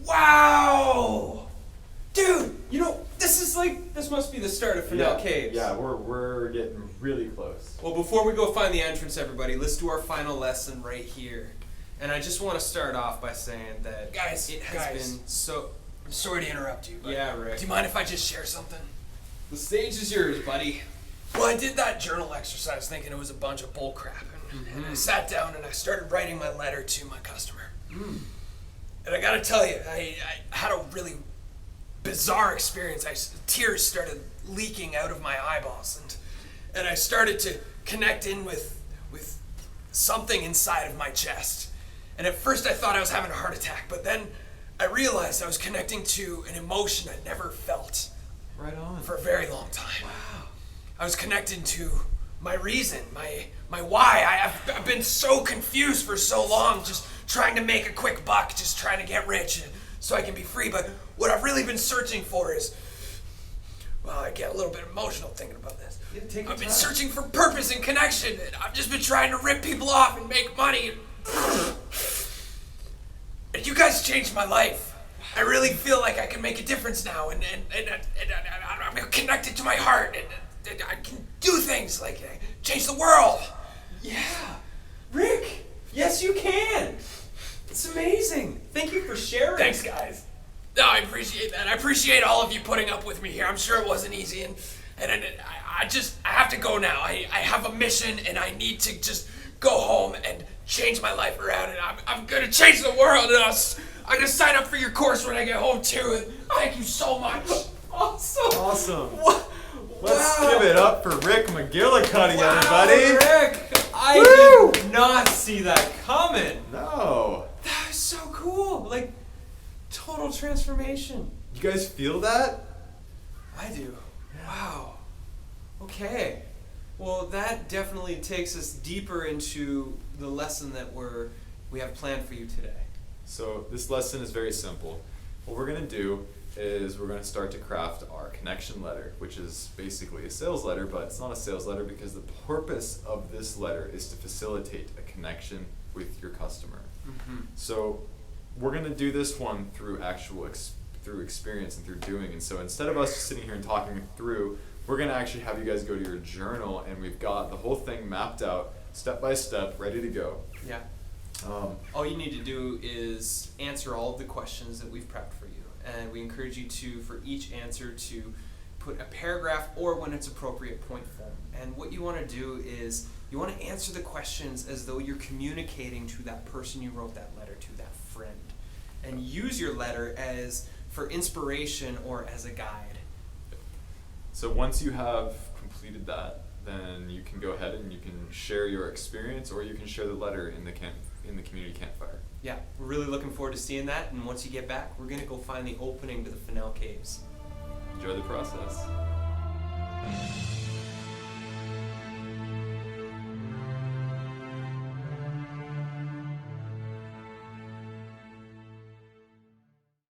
Wow! Dude, this must be the start of Fennel Caves. Yeah, we're getting really close. Well, before we go find the entrance, everybody, let's do our final lesson right here. And I just want to start off by saying that it has been so... I'm sorry to interrupt you, but yeah, Rick. do you mind if I just share something? The stage is yours, buddy. Well, I did that journal exercise thinking it was a bunch of bull crap. And I sat down and I started writing my letter to my customer. And I gotta tell you, I had a really bizarre experience. Tears started leaking out of my eyeballs. And I started to connect in with something inside of my chest. And at first I thought I was having a heart attack, but then I realized I was connecting to an emotion I'd never felt. Right on. For a very long time. Wow. I was connected to my reason, my why. I've been so confused for so long, just trying to make a quick buck, just trying to get rich so I can be free. But what I've really been searching for is, well, I get a little bit emotional thinking about this. I've been searching for purpose and connection. And I've just been trying to rip people off and make money. And you guys changed my life. I really feel like I can make a difference now, and I'm connected to my heart, and I can do things like change the world. Yeah. Rick, yes you can. It's amazing. Thank you for sharing. Thanks, guys. No, I appreciate that. I appreciate all of you putting up with me here. I'm sure it wasn't easy, and I have to go now. I have a mission, and I need to just go home and change my life around, and I'm gonna change the world, and I'm gonna sign up for your course when I get home too. And thank you so much. Awesome. What? Let's Wow. give it up for Rick McGillicuddy, everybody. Rick, I did not see that coming. No. That was so cool. Like, total transformation. You guys feel that? I do. Wow. Okay. Well, that definitely takes us deeper into the lesson that we have planned for you today. So this lesson is very simple. What we're going to do is we're going to start to craft our connection letter, which is basically a sales letter, but it's not a sales letter because the purpose of this letter is to facilitate a connection with your customer. So we're going to do this one through through experience and through doing. And so instead of us just sitting here and talking through, we're going to actually have you guys go to your journal, and we've got the whole thing mapped out step by step, ready to go. Yeah. All you need to do is answer all of the questions that we've prepped for you. And we encourage you to, for each answer, to put a paragraph or, when it's appropriate, point form. And what you want to do is you want to answer the questions as though you're communicating to that person you wrote that letter to, that friend. And use your letter as for inspiration or as a guide. So once you have completed that, then you can go ahead and you can share your experience, or you can share the letter in the community campfire. Yeah, we're really looking forward to seeing that. And once you get back, we're going to go find the opening to the Fennel Caves. Enjoy the process.